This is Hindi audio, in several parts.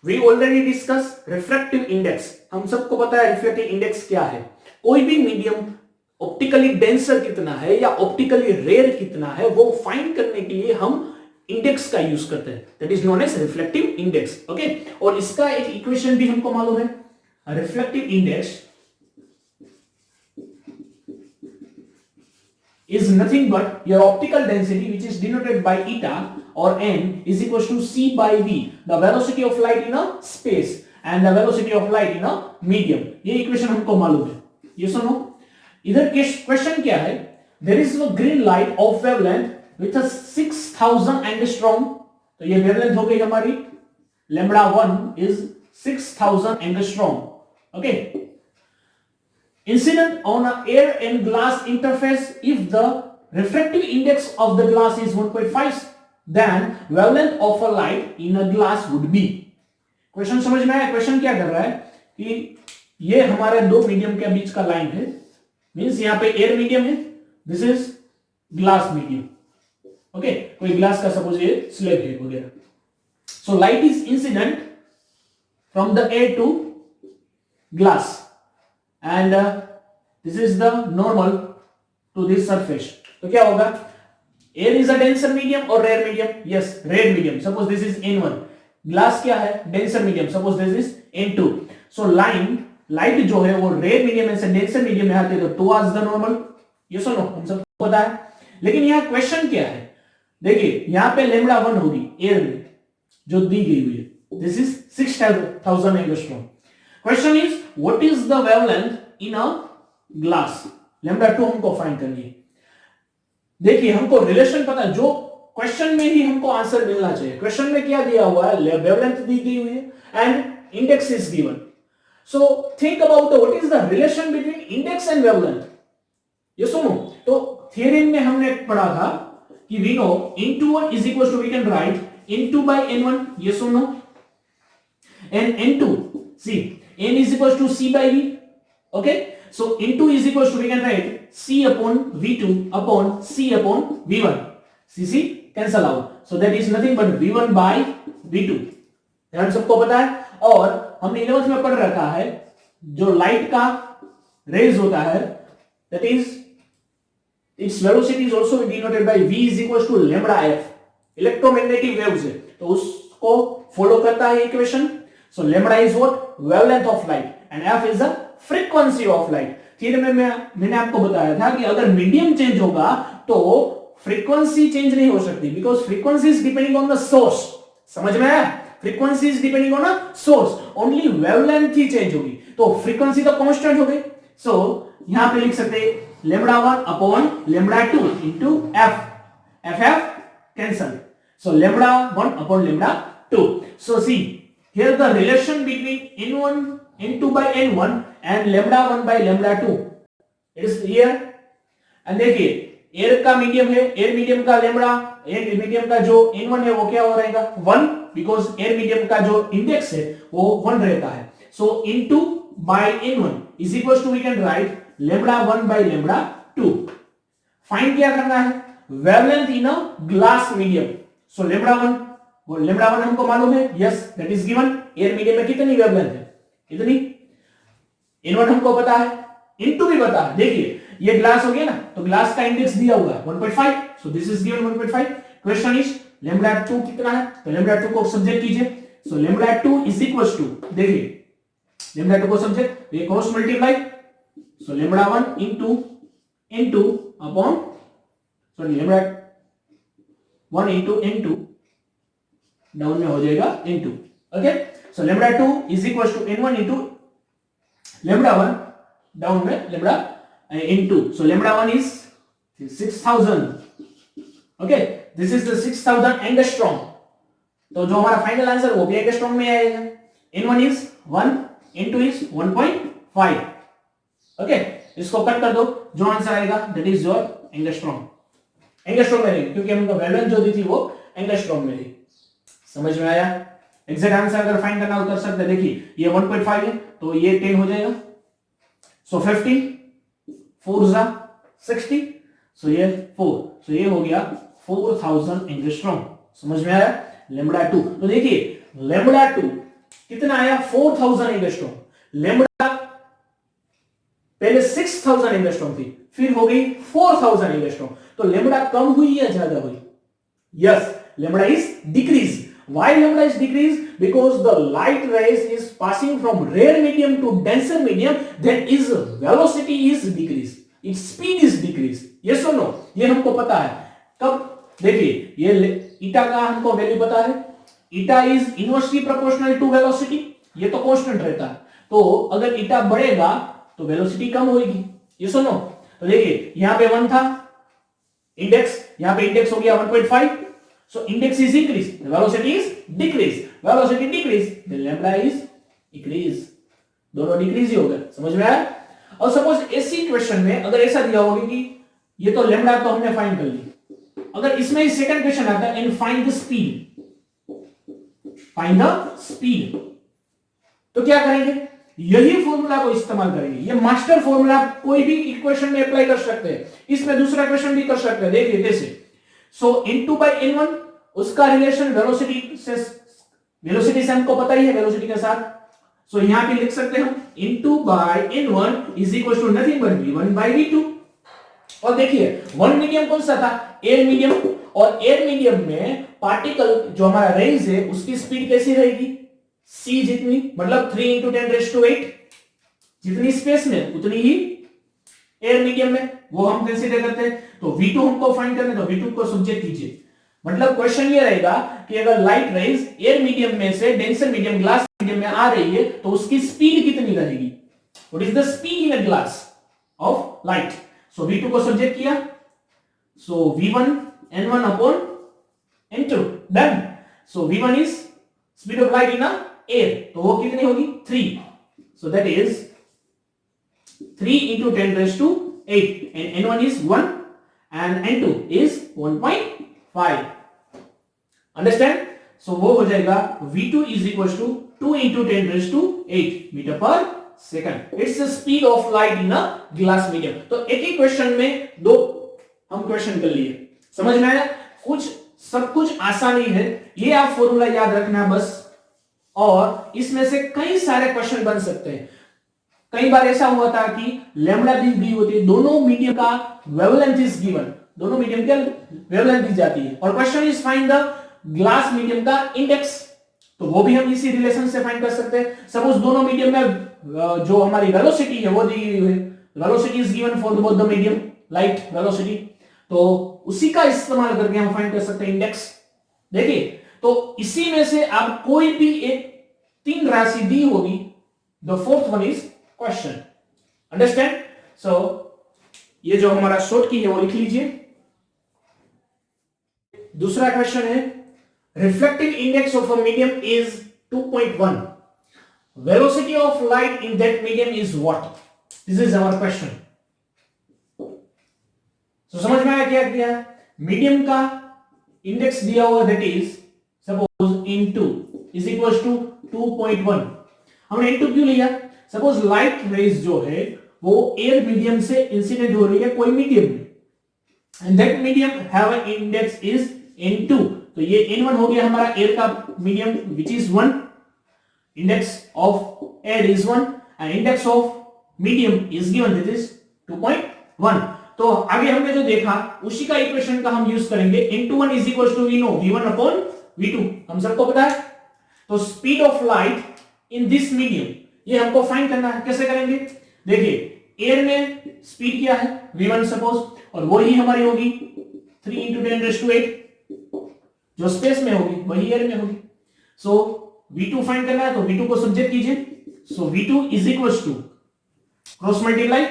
We already discuss refractive index. हम सबको पता है रिफ्रैक्टिव इंडेक्स क्या है। कोई भी मीडियम ऑप्टिकली डेंसर कितना है या ऑप्टिकली रेयर कितना है वो फाइंड करने के लिए हम इंडेक्स का यूज करते हैं, that is known as reflective index. Okay, और इसका एक इक्वेशन भी हमको मालूम है। Reflective index is nothing but your optical density, which is denoted by eta or n is equals to c by v, the velocity of light in a space and the velocity of light in a medium। ये इक्वेशन हमको मालूम है, ये सुनो। इधर क्वेश्चन क्या है, there is a green light of wavelength with a 6000 angstrom। तो ये वेवलेंथ हो गई हमारी, lambda 1 is 6000 angstrom। Okay, incident on a air and glass interface, if the refractive index of the glass is 1.5, then wavelength of a light in a glass would be। Question समझ में आया? क्वेश्चन क्या कर रहा है कि ये हमारे दो मीडियम के बीच का लाइन है, मींस यहां पे एयर मीडियम है, this is glass medium. Okay, कोई ग्लास का सपोज ये स्लैब है वगैरह। So light is incident from the air to glass and this is the normal to this surface। तो क्या होगा, air is a denser medium or rare medium? Yes, rare medium। suppose this is n1, glass क्या है, denser medium, suppose this is n2। so light जो है वो rare medium में से denser medium में आती है, तो towards the normal। ये सुनो, हम सबको पता है। लेकिन यहाँ क्वेश्चन क्या है, देखिए यहाँ पे lambda 1 होगी एयर में जो दी गई हुई है, this is 6000 angstrom। Question is what is the wavelength in a glass, lambda 2 हमको फाइंड करनी है। देखिए हमको रिलेशन पता है, जो क्वेश्चन में ही हमको आंसर मिलना चाहिए। क्वेश्चन में क्या दिया हुआ है, वेवलेंथ दी गई हुई है and index is given. So think about what is the relation between index and wavelength. ये सुनो, तो थ्योरम में हमने पढ़ा था कि we know n21 is equal to, we can write n2 by n1। ये सुनो, and n2 see n is equals to c by v। okay, so n2 is equals to, we can write c upon v2 upon c upon v1। c cancel out, so that is nothing but v1 by v2। ध्यान सबको पता है। और हमने 11th में पढ़ रखा है जो लाइट का रेज होता है, that is its velocity is also denoted by v is equals to lambda f। Electromagnetic waves है तो उसको फॉलो करता है equation. So lambda is what? Wavelength of light and f is the frequency of light। Theorem में मैंने आपको बताया था कि अगर मीडियम चेंज होगा तो फ्रीक्वेंसी चेंज नहीं हो सकती, because frequency is depending on the source. समझ में आया? Frequency is depending on a source, only wavelength he change होगी। तो फ्रीक्वेंसी तो कांस्टेंट हो गई। सो यहां पे लिख सकते हैं lambda 1 upon lambda 2 into f, ff cancel, so lambda 1 upon lambda 2। so see here the relation between n1 n2 by n1 and lambda 1 by lambda 2 is here। and देखिए एयर का मीडियम है, एयर मीडियम का लैम्बडा, एयर मीडियम का जो n1 है वो क्या हो रहेगा 1, बिकॉज एयर मीडियम का जो इंडेक्स है वो 1 रहता है। सो n2 by n1 is equals to, we can write lambda 1 by lambda 2। Find क्या करना है, wavelength in a glass medium. So lambda 1, वो lambda 1 हमको मालूम है, yes that is given. Air medium में कितनी वेवलेंथ है, इतनी। n1 हमको पता है, n2 भी पता है। देखिए ये ग्लास हो गया ना, तो ग्लास का इंडेक्स दिया हुआ है 1.5, so this is given 1.5। Question is lambda 2 कितना है, तो lambda 2 को सब्जेक्ट कीजिए। So lambda 2 is equals to, देखिए lambda 2 को सब्जेक्ट, ये cross multiply, so lambda 1 into n2 upon, sorry lambda 1 into n2, down में हो जाएगा n2। Okay, so lambda 2 is equals to n1 into lambda 1, down में lambda n2। so lambda 1 is 6000। Okay, this is the 6000 angstrom. तो जो हमारा फाइनल आंसर वो भी एंगस्ट्रॉम में आएगा। n1 is 1, n2 is 1.5। Okay, इसको कट कर दो, जो आंसर आएगा that is your angstrom. Angstrom में रहेगी क्योंकि हमको वेवलेंथ जो दी थी वो एंगस्ट्रॉम में थी। समझ में आया? एग्जैक्ट आंसर अगर फाइंड करना हो कर सकते हैं। देखिए ये 1.5 है तो ये 10 हो जाएगा, सो 15 4 जा 60, सो ये 4, सो ये हो गया 4000 एंगस्ट्रॉम। समझ में आया? lambda 2। तो देखिए lambda 2 कितना आया 4000 एंगस्ट्रॉम, लेमडा पहले 6000 एंगस्ट्रॉम थी, फिर हो गई 4000 एंगस्ट्रॉम, तो लेमडा कम हुई या ज्यादा हुई? Yes, lambda is decrease. Why lambda is decreased? Because the light rays is passing from rare medium to denser medium, then its velocity is decreased, its speed is decreased. Yes or no? ये हमको पता है. कब? देखिए, ये ईटा का हमको वैल्यू पता है. Eta is inversely proportional to velocity, ये तो कांस्टेंट रहता है. तो अगर ईटा बढ़ेगा तो वेलोसिटी कम होगी. Yes or no? तो देखिए, यहां पे 1 था इंडेक्स, यहां पे इंडेक्स हो गया 1.5. So index is increased, the velocity is decreased. Velocity decrease, the lambda is increase. दोनों डिक्रीज ही होगा. समझ में आया? और सपोज ऐसी क्वेश्चन में अगर ऐसा दिया होगा कि ये तो लैम्डा तो हमने फाइंड कर ली, अगर इसमें सेकंड क्वेश्चन आता है and find the speed, find the speed, तो क्या करेंगे? यही फॉर्मूला को इस्तेमाल करेंगे. ये मास्टर फॉर्मूला कोई भी इक्वेशन में अप्लाई कर सकते हैं, इसमें दूसरा क्वेश्चन भी कर सकते हैं. देखिए कैसे. सो n2 by n1, उसका रिलेशन वेलोसिटी से हमको पता ही है, वेलोसिटी के साथ. सो यहां पे लिख सकते हैं हम n2 by n1 is equal to nothing but v1 by v2. और देखिए वन मीडियम कौन सा था? Air medium. और एयर मीडियम में पार्टिकल जो हमारा रेज है उसकी स्पीड कैसी रहेगी? c जितनी, मतलब 3 into 10⁸, जितनी स्पेस में उतनी ही एयर मीडियम में, वो हम कंसीडर करते हैं. तो v2 हमको फाइंड करना है, तो v2 को सब्जेक्ट कीजिए. मतलब क्वेश्चन ये रहेगा कि अगर लाइट रेज एयर मीडियम में से डेंसर मीडियम ग्लास मीडियम में आ रही है तो उसकी स्पीड कितनी रहेगी? What is the speed in a glass of light? So v2 को सब्जेक्ट किया, सो v1 n1 upon n2, done. So v1 is speed of light in a air, तो वो कितनी होगी? 3. So that is 3 into 10⁸, and n1 is 1 and n2 is 1.5. Understand? So वो हो जाएगा v2 is equals to 2 into 10⁸ meter per second. It's the speed of light in a glass medium. तो एक ही क्वेश्चन में दो हम क्वेश्चन कर लिए. समझ में आया? सब कुछ आसानी है, ये आप फॉर्मूला याद रखना बस. और इसमें से कई सारे क्वेश्चन बन सकते हैं. कई बार ऐसा हुआ था कि लैम्डा दी होती है, दोनों मीडियम का वेवलेंथ इज गिवन, दोनों मीडियम की वेवलेंथ दी जाती है, और question is find the glass medium का इंडेक्स, तो वो भी हम इसी रिलेशन से फाइंड कर सकते हैं. सपोज दोनों मीडियम में जो हमारी वेलोसिटी है वो दी हुई है, velocity is given for both the medium, light velocity, तो उसी का इस्तेमाल करके हम फाइंड कर सकते हैं इंडेक्स. देखिए, तो इसी में से आप कोई भी एक 3 राशि दी होगी, the fourth one is question. Understand? So ये जो हमारा शॉर्ट की है वो लिख लीजिए. दूसरा क्वेश्चन है, reflective index of a medium is 2.1. Velocity of light in that medium is what? This is our question. तो समझ में आया क्या किया? मीडियम का इंडेक्स दिया हुआ, that is suppose n2 is equal to 2.1. हमने n2 क्यों लिया? सपोज लाइट रेज जो है वो एयर मीडियम से इंसिडेंट हो रही है कोई मीडियम में, and that medium have an index is n2. तो ये n1 हो गया हमारा एयर का medium which is 1, index of air is 1 and index of medium is given, this is 2.1. तो आगे हमने जो देखा उसी का इक्वेशन का हम यूज करेंगे. n21 is equal to we know v1 upon v2, हम सबको पता है. तो speed of light in this medium, ये हमको फाइंड करना है. कैसे करेंगे? देखिए, एयर में स्पीड क्या है? v1 सपोज, और वही हमारी होगी 3 into 10⁸, जो स्पेस में होगी वही एयर में होगी. सो v2 फाइंड करना है, तो v2 को सब्जेक्ट कीजिए. So v2 is equal to cross multiply,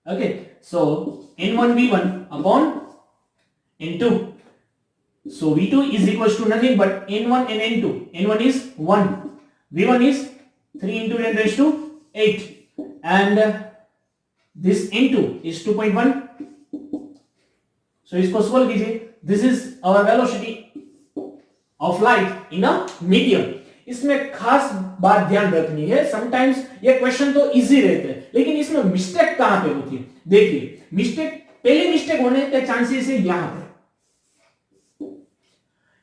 okay, so n1 v1 upon n2. So v2 is equals to nothing but n1 and n2. n1 is 1, v1 is 3 into 10⁸, and this n2 is 2.1. So इसको सोल्व कीजिए. This is our velocity of light in a medium. इसमें खास बात ध्यान रखनी है, समटाइम्स ये क्वेश्चन तो इजी रहते हैं लेकिन इसमें मिस्टेक कहां पे होती है? देखिए, मिस्टेक, पहली मिस्टेक होने के चांसेस है यहां पे,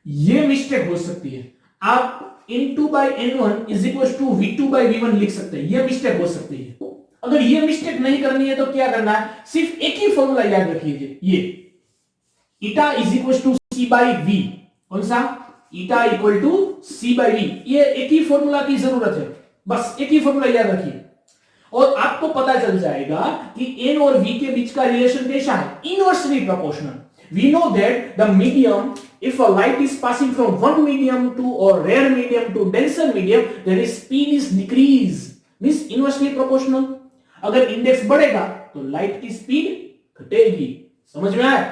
ये मिस्टेक हो सकती है. आप N2 by N1 is equal to V2 by V1 लिख सकते हैं, ये मिस्टेक हो सकती है। अगर ये मिस्टेक नहीं करनी है तो क्या करना है, सिर्फ एक ही फॉर्मूला याद रखिए, ये eta is equal to C by V, कौन सा, eta equal to C by V, ये एक ही फॉर्मूला की जरूरत है, बस एक ही फॉर्मूला याद रखिए और आपको पता चल जाएगा कि N और V के बीच का रिलेशन कैसा है, inversely proportional. We know that the medium, if a light is passing from one medium to or rare medium to denser medium, their speed is decrease, means inversely proportional। अगर इंडेक्स बढ़ेगा तो लाइट की स्पीड घटेगी, समझ में आया।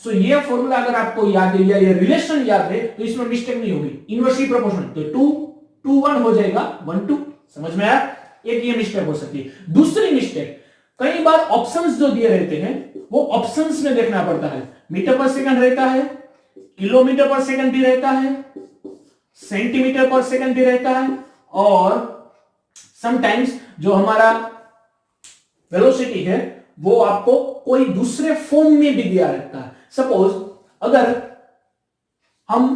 सो ये फॉर्मूला अगर आपको याद है या ये रिलेशन याद है तो इसमें मिस्टेक नहीं होगी, इनवर्सली प्रोपोर्शनल, तो 2 2 1 हो जाएगा 1 2, समझ में आया। एक ये मिस्टेक हो सकती है। दूसरी मिस्टेक, कई बार ऑप्शंस जो दिए रहते हैं वो ऑप्शंस में देखना पड़ता है, मीटर पर सेकंड रहता है, किलोमीटर पर सेकंड भी रहता है, सेंटीमीटर पर सेकंड भी रहता है, और समटाइम्स जो हमारा वेलोसिटी है वो आपको कोई दूसरे फॉर्म में भी दिया रहता है। सपोज अगर हम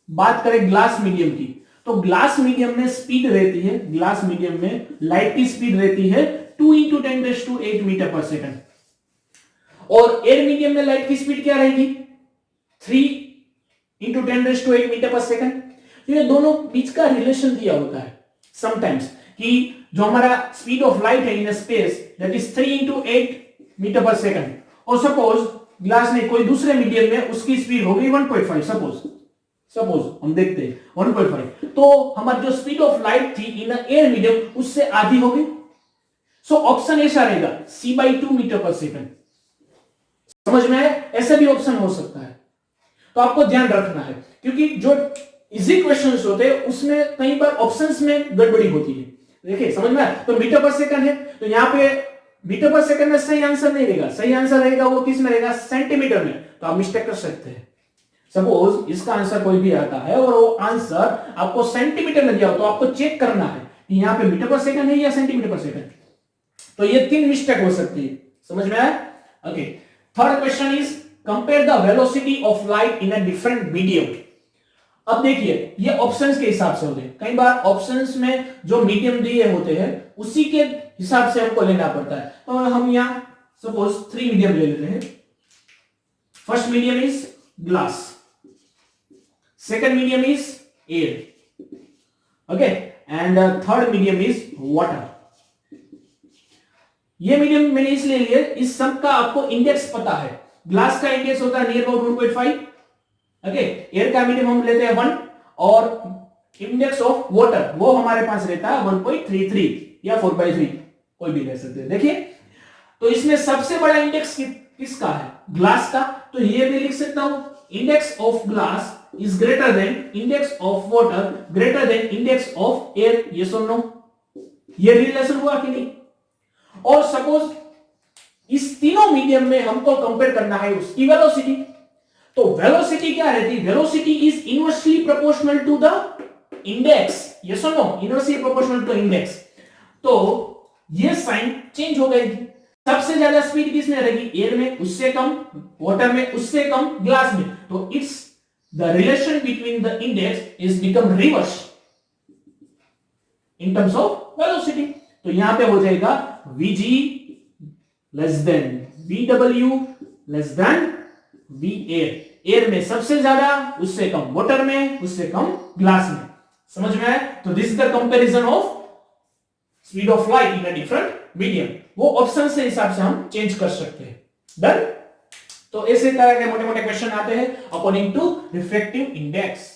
बात करें ग्लास मीडियम की, तो ग्लास मीडियम में स्पीड रहती है, ग्लास मीडियम में लाइट की स्पीड रहती है 2 × 10⁸ मीटर पर सेकंड, और एयर मीडियम में लाइट की स्पीड क्या रहेगी 3 × 10⁸ मीटर पर सेकंड। तो ये दोनों बीच का रिलेशन दिया होता है समटाइम्स कि जो हमारा स्पीड ऑफ लाइट है in space that is 3 × 8 meter पर सेकंड, और सपोज ग्लास ने कोई दूसरे मीडियम में उसकी स्पीड हो गई 1.5, सपोज हम देखते हैं 1.5, तो हमारी जो स्पीड ऑफ लाइट थी इन एयर मीडियम उससे आधी हो गई। सो ऑप्शन ऐसा रहेगा C/2 मीटर पर सेकंड, समझ में आया। ऐसा भी ऑप्शन हो सकता है, तो आपको ध्यान रखना है क्योंकि जो इजी क्वेश्चंस होते हैं उसमें कई बार ऑप्शंस में गड़बड़ी होती है। देखिए समझ में आया, तो मीटर पर सेकंड है तो यहां पे मीटर पर सेकंड में सही आंसर नहीं रहेगा, सही आंसर रहेगा वो किस में रहेगा, सेंटीमीटर में, तो आप मिस्टेक कर सकते हैं। सपोज इसका आंसर कोई भी आता है और वो आंसर आपको सेंटीमीटर में दिया हो तो आपको चेक करना है कि यहां पे मीटर पर सेकंड है या सेंटीमीटर पर सेकंड, तो ये 3 मिस्टेक हो सकती है, समझ में आया। Okay, third question is compare the velocity of light in a different medium. अब देखिए ये ऑप्शंस के हिसाब से होते हैं, कई बार ऑप्शंस में जो मीडियम दिए होते हैं उसी के हिसाब से हमको लेना पड़ता है। तो हम यहां सपोज 3 मीडियम ले लेते हैं। First medium is glass, second medium is air, okay, and third medium is water. ये मीडियम मैंने इसलिए लिया, इस सब का आपको इंडेक्स पता है। ग्लास का इंडेक्स होता है नियर अबाउट 1.5, ओके, एयर का मीडियम हम लेते हैं 1, और इंडेक्स ऑफ वाटर वो हमारे पास रहता है 1.33 या 4/3, कोई भी ले सकते हैं। देखिए तो इसमें सबसे बड़ा इंडेक्स किसका है, ग्लास का, तो ये भी लिख सकता हूं index of glass is greater than index of water greater than index of air, yes और नो, ये रिलेशन हुआ कि नहीं। और सपोज इस तीनों मीडियम में हमको कंपेयर करना है उसकी वेलोसिटी, तो वेलोसिटी क्या रहती है, velocity is inversely proportional to the index, yes और no, inversely proportional to index. तो ये साइन चेंज हो गई, सबसे ज्यादा स्पीड किसमें रहेगी, एयर में, उससे कम वाटर में, उससे कम ग्लास में, तो it's the relation between the index is become reverse in terms of velocity. तो यहां पे हो जाएगा Vg less than Vw less than V air, air में सबसे ज्यादा, उससे कम वाटर में, उससे कम ग्लास में, समझ में आया। तो this is the comparison of speed of light in a different medium, वो ऑप्शन से हिसाब से हम चेंज कर सकते हैं। डन। तो ऐसे तरह के मोटे मोटे क्वेश्चन आते हैं अकॉर्डिंग टू रिफ्रैक्टिव इंडेक्स।